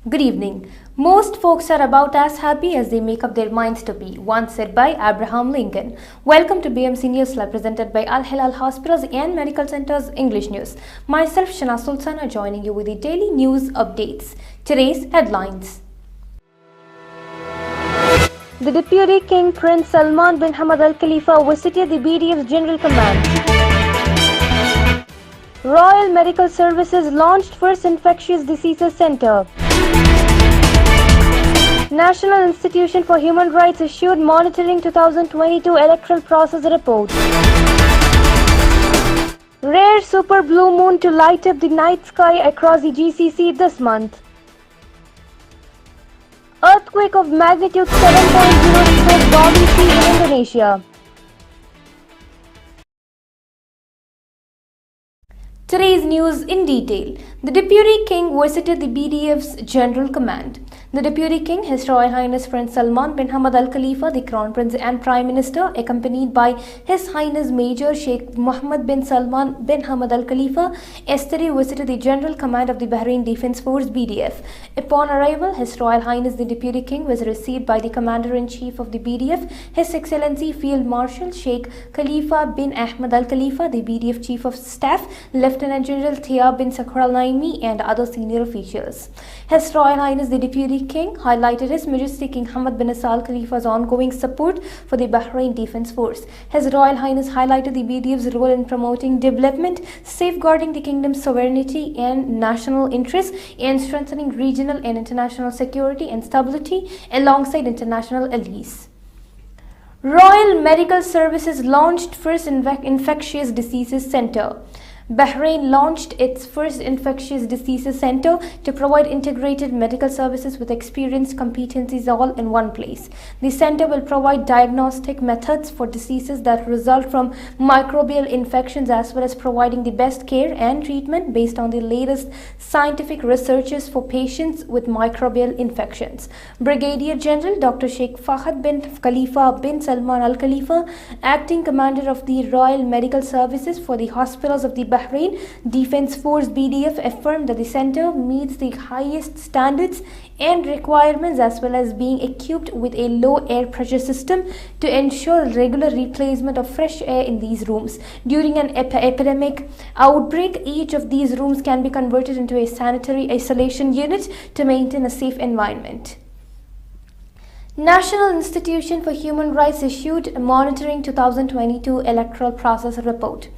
Good evening. Most folks are about as happy as they make up their minds to be, once said by Abraham Lincoln. Welcome to BMC News Live, presented by Al Hilal Hospitals and Medical Centers English News. Myself, Shana Sultana, joining you with the daily news updates. Today's headlines. The Deputy King Prince Salman bin Hamad Al Khalifa visited the BDF's General Command. Royal Medical Services launched first infectious diseases center. National Institution for Human Rights issued monitoring 2022 electoral process report. Rare super blue moon to light up the night sky across the GCC this month. Earthquake of magnitude 7.0 struck Bali Sea in Indonesia. Today's news in detail. The Deputy King visited the BDF's General Command. The Deputy King, His Royal Highness Prince Salman bin Hamad Al Khalifa, the Crown Prince and Prime Minister, accompanied by His Highness Major Sheikh Mohammed bin Salman bin Hamad Al Khalifa, yesterday visited the General Command of the Bahrain Defence Force (BDF). Upon arrival, His Royal Highness the Deputy King was received by the Commander-in-Chief of the BDF, His Excellency Field Marshal Sheikh Khalifa bin Ahmed Al Khalifa, the BDF Chief of Staff, Lieutenant General Thea bin Sakhr Al Naimi, and other senior officials. His Royal Highness the Deputy King highlighted His Majesty King Hamad bin Isa Al Khalifa's ongoing support for the Bahrain Defence Force. His Royal Highness highlighted the BDF's role in promoting development, safeguarding the kingdom's sovereignty and national interests, and strengthening regional and international security and stability alongside international allies. Royal Medical Services launched first infectious diseases center. Bahrain launched its first infectious diseases center to provide integrated medical services with experienced competencies all in one place. The center will provide diagnostic methods for diseases that result from microbial infections, as well as providing the best care and treatment based on the latest scientific researches for patients with microbial infections. Brigadier General Dr. Sheikh Fahad bin Khalifa bin Salman Al Khalifa, acting commander of the Royal Medical Services for the hospitals of the Bahrain Defence Force (BDF), affirmed that the center meets the highest standards and requirements, as well as being equipped with a low air pressure system to ensure regular replacement of fresh air in these rooms. During an epidemic outbreak, each of these rooms can be converted into a sanitary isolation unit to maintain a safe environment. National Institution for Human Rights issued a monitoring 2022 electoral process report.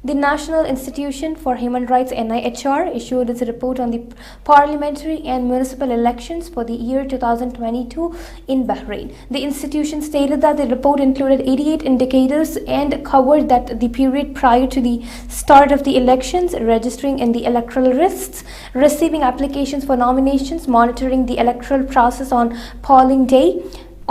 The National Institution for Human Rights (NIHR) issued its report on the parliamentary and municipal elections for the year 2022 in Bahrain. The institution stated that the report included 88 indicators and covered that the period prior to the start of the elections, registering in the electoral lists, receiving applications for nominations, monitoring the electoral process on polling day,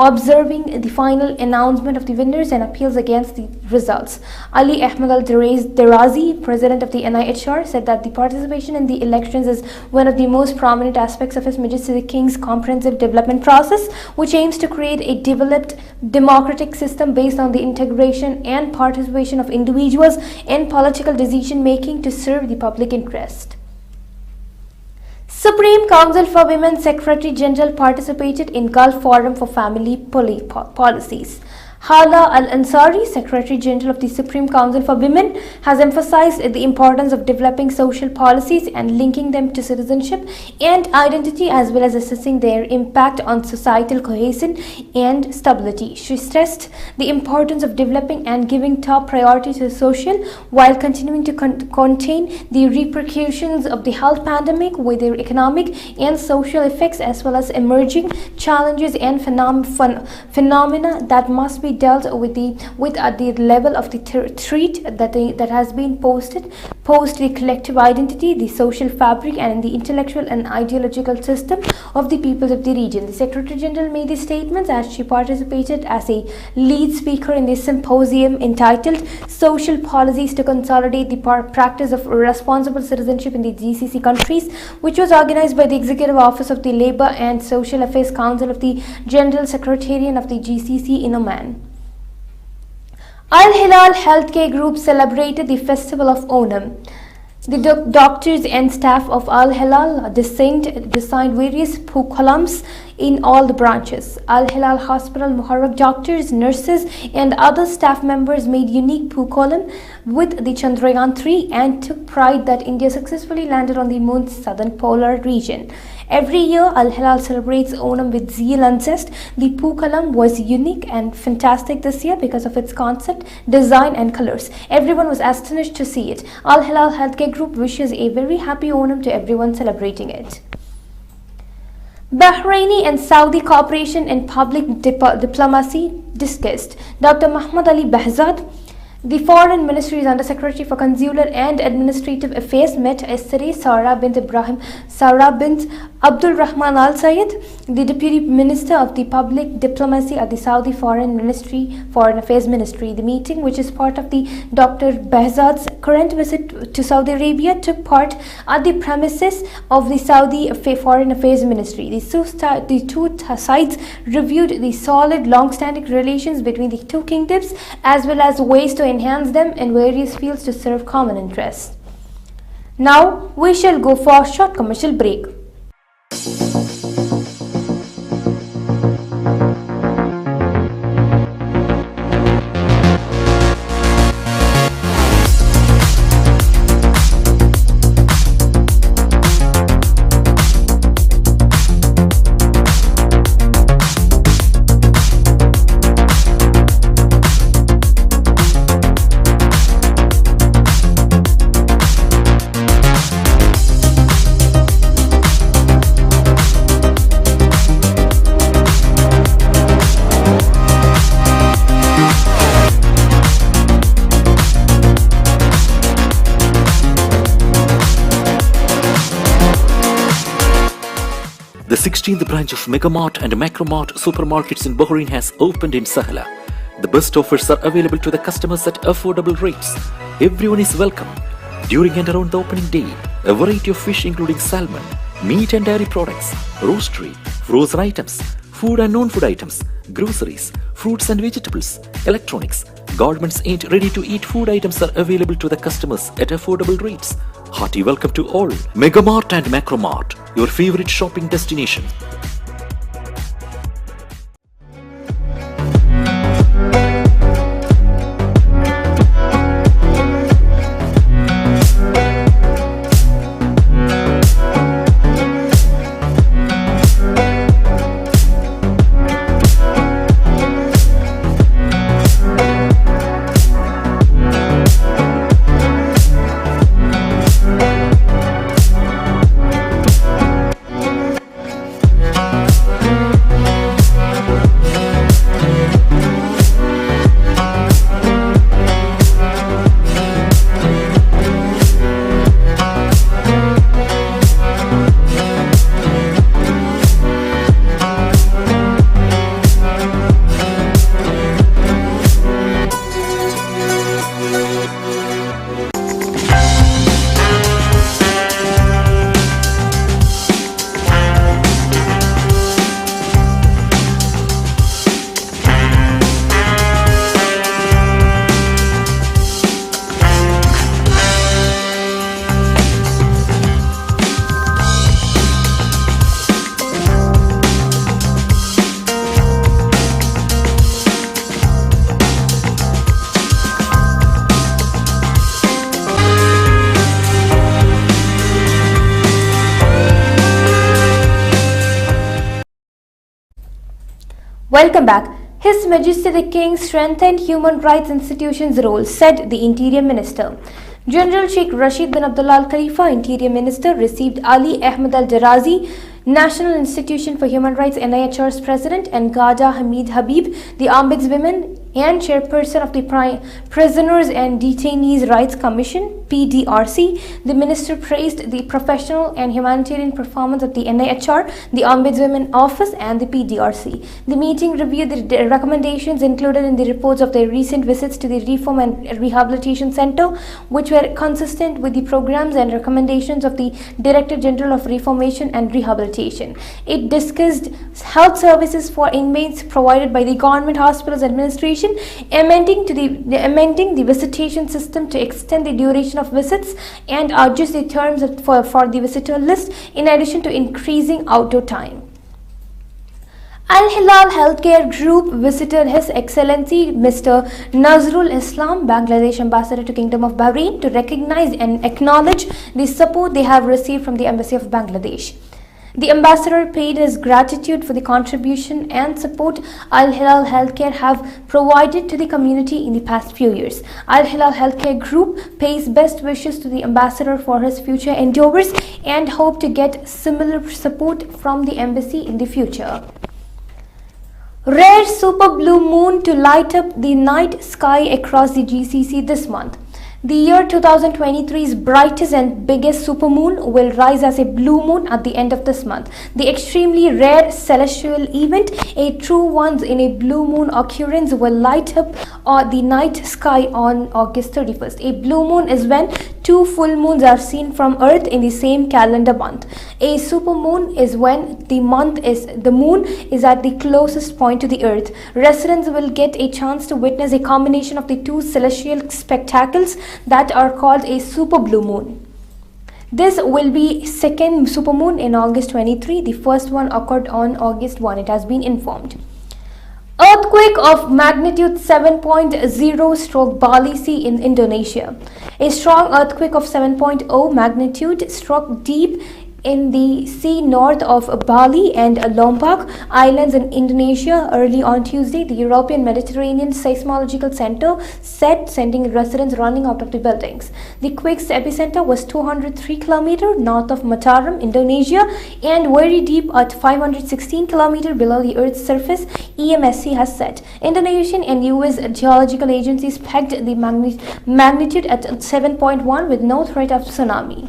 observing the final announcement of the winners, and appeals against the results. Ali Ahmed Al-Derazi, president of the NIHR, said that the participation in the elections is one of the most prominent aspects of His Majesty the King's comprehensive development process, which aims to create a developed democratic system based on the integration and participation of individuals in political decision making to serve the public interest. Supreme Council for Women Secretary General participated in Gulf Forum for Family Policies. Hala Al-Ansari, Secretary General of the Supreme Council for Women, has emphasized the importance of developing social policies and linking them to citizenship and identity, as well as assessing their impact on societal cohesion and stability. She stressed the importance of developing and giving top priority to social, while continuing to contain the repercussions of the health pandemic with their economic and social effects, as well as emerging challenges and phenomena that must be dealt with at the level of the threat that has been post the collective identity, the social fabric, and the intellectual and ideological system of the peoples of the region. The Secretary General made these statements as she participated as a lead speaker in the symposium entitled "Social Policies to Consolidate the Practice of Responsible Citizenship in the GCC Countries," which was organized by the Executive Office of the Labour and Social Affairs Council of the General Secretariat of the GCC in Oman. Al Hilal Healthcare Group celebrated the festival of Onam. The doctors and staff of Al Hilal designed various columns in all the branches. Al Hilal Hospital Muharrak doctors, nurses, and other staff members made unique column with the Chandrayaan 3 and took pride that India successfully landed on the moon's southern polar region. Every year, Al Hilal celebrates Onam with zeal and zest. The column was unique and fantastic this year because of its concept, design, and colors. Everyone was astonished to see it. Al Hilal Healthcare Group wishes a very happy Onam to everyone celebrating it. Bahraini and Saudi cooperation in public diplomacy discussed. Dr. Muhammad Ali Behzad, the Foreign Ministry's Undersecretary for Consular and Administrative Affairs, met yesterday Sarah bint Abdul Rahman Al Sayed, the Deputy Minister of the Public Diplomacy at the Saudi Foreign Affairs Ministry. The meeting, which is part of the Dr. Behzad's current visit to Saudi Arabia, took part at the premises of the Saudi Foreign Affairs Ministry. The two sides reviewed the solid, long-standing relations between the two kingdoms as well as ways to enhance them in various fields to serve common interests. Now we shall go for a short commercial break. The 16th branch of Megamart and Macromart supermarkets in Bahrain has opened in Sahla. The best offers are available to the customers at affordable rates. Everyone is welcome. During and around the opening day, a variety of fish including salmon, meat and dairy products, roastery, frozen items, food and non-food items, groceries, fruits and vegetables, electronics, garments and ready-to-eat food items are available to the customers at affordable rates. Hearty welcome to all. Megamart and Macromart, your favorite shopping destination. Welcome back. His Majesty the King strengthened human rights institutions' role, said the Interior Minister. General Sheikh Rashid bin Abdullah Al Khalifa, Interior Minister, received Ali Ahmed Al Jarazi, National Institution for Human Rights NIHR's President, and Gada Hamid Habib, the Ombudswoman and Chairperson of the Prisoners and Detainees Rights Commission (PDRC). The Minister praised the professional and humanitarian performance of the NIHR, the Ombudswoman Office, and the PDRC. The meeting reviewed the recommendations included in the reports of their recent visits to the Reform and Rehabilitation Center, which were consistent with the programs and recommendations of the Director General of Reformation and Rehabilitation. It discussed health services for inmates provided by the Government Hospitals Administration, amending the visitation system to extend the duration extension of visits and adjust the terms for the visitor list, in addition to increasing outdoor time. Al Hilal Healthcare Group visited His Excellency Mr. Nazrul Islam, Bangladesh Ambassador to Kingdom of Bahrain, to recognize and acknowledge the support they have received from the Embassy of Bangladesh. The ambassador paid his gratitude for the contribution and support Al Hilal Healthcare have provided to the community in the past few years. Al Hilal Healthcare Group pays best wishes to the ambassador for his future endeavors and hope to get similar support from the embassy in the future. Rare super blue moon to light up the night sky across the GCC this month. The year 2023's brightest and biggest supermoon will rise as a blue moon at the end of this month. The extremely rare celestial event, a true once in a blue moon occurrence, will light up the night sky on August 31st. A blue moon is when two full moons are seen from Earth in the same calendar month. A supermoon is when the moon is at the closest point to the Earth. Residents will get a chance to witness a combination of the two celestial spectacles that are called a super blue moon. This will be second supermoon in August 23. The first one occurred on August 1, it has been informed. Earthquake of magnitude 7.0 struck Bali Sea in Indonesia. A strong earthquake of 7.0 magnitude struck deep in the sea north of Bali and Lombok Islands in Indonesia early on Tuesday, the European Mediterranean Seismological Center said, sending residents running out of the buildings. The quake's epicenter was 203 km north of Mataram, Indonesia, and very deep at 516 km below the Earth's surface, EMSC has said. Indonesian and US geological agencies pegged the magnitude at 7.1 with no threat of tsunami.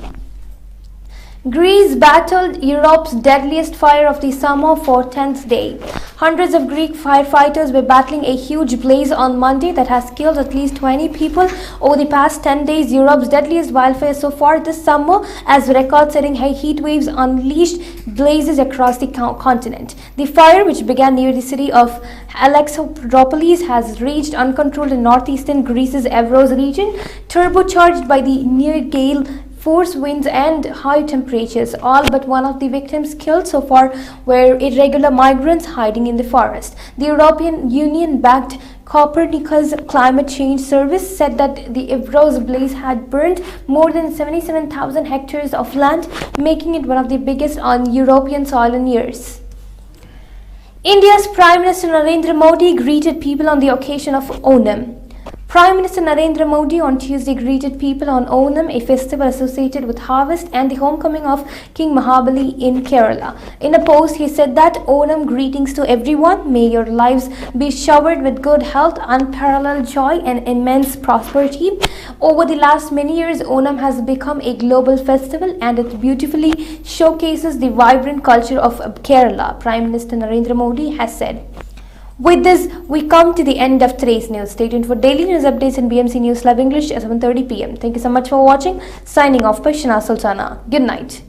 Greece battled Europe's deadliest fire of the summer for 10th day. Hundreds of Greek firefighters were battling a huge blaze on Monday that has killed at least 20 people over the past 10 days. Europe's deadliest wildfire so far this summer, as record-setting heat waves unleashed blazes across the continent. The fire, which began near the city of Alexandroupolis, has raged uncontrolled in northeastern Greece's Evros region, turbocharged by the near gale force winds and high temperatures. All but one of the victims killed so far were irregular migrants hiding in the forest. The European Union-backed Copernicus Climate Change Service said that the Evros blaze had burned more than 77,000 hectares of land, making it one of the biggest on European soil in years. India's Prime Minister Narendra Modi greeted people on the occasion of Onam. Prime Minister Narendra Modi on Tuesday greeted people on Onam, a festival associated with harvest and the homecoming of King Mahabali in Kerala. In a post, he said that Onam greetings to everyone. May your lives be showered with good health, unparalleled joy and immense prosperity. Over the last many years, Onam has become a global festival and it beautifully showcases the vibrant culture of Kerala, Prime Minister Narendra Modi has said. With this, we come to the end of today's news. Stay tuned for daily news updates in BMC News Live English at 7:30 p.m. Thank you so much for watching. Signing off by Shana Sultana. Good night.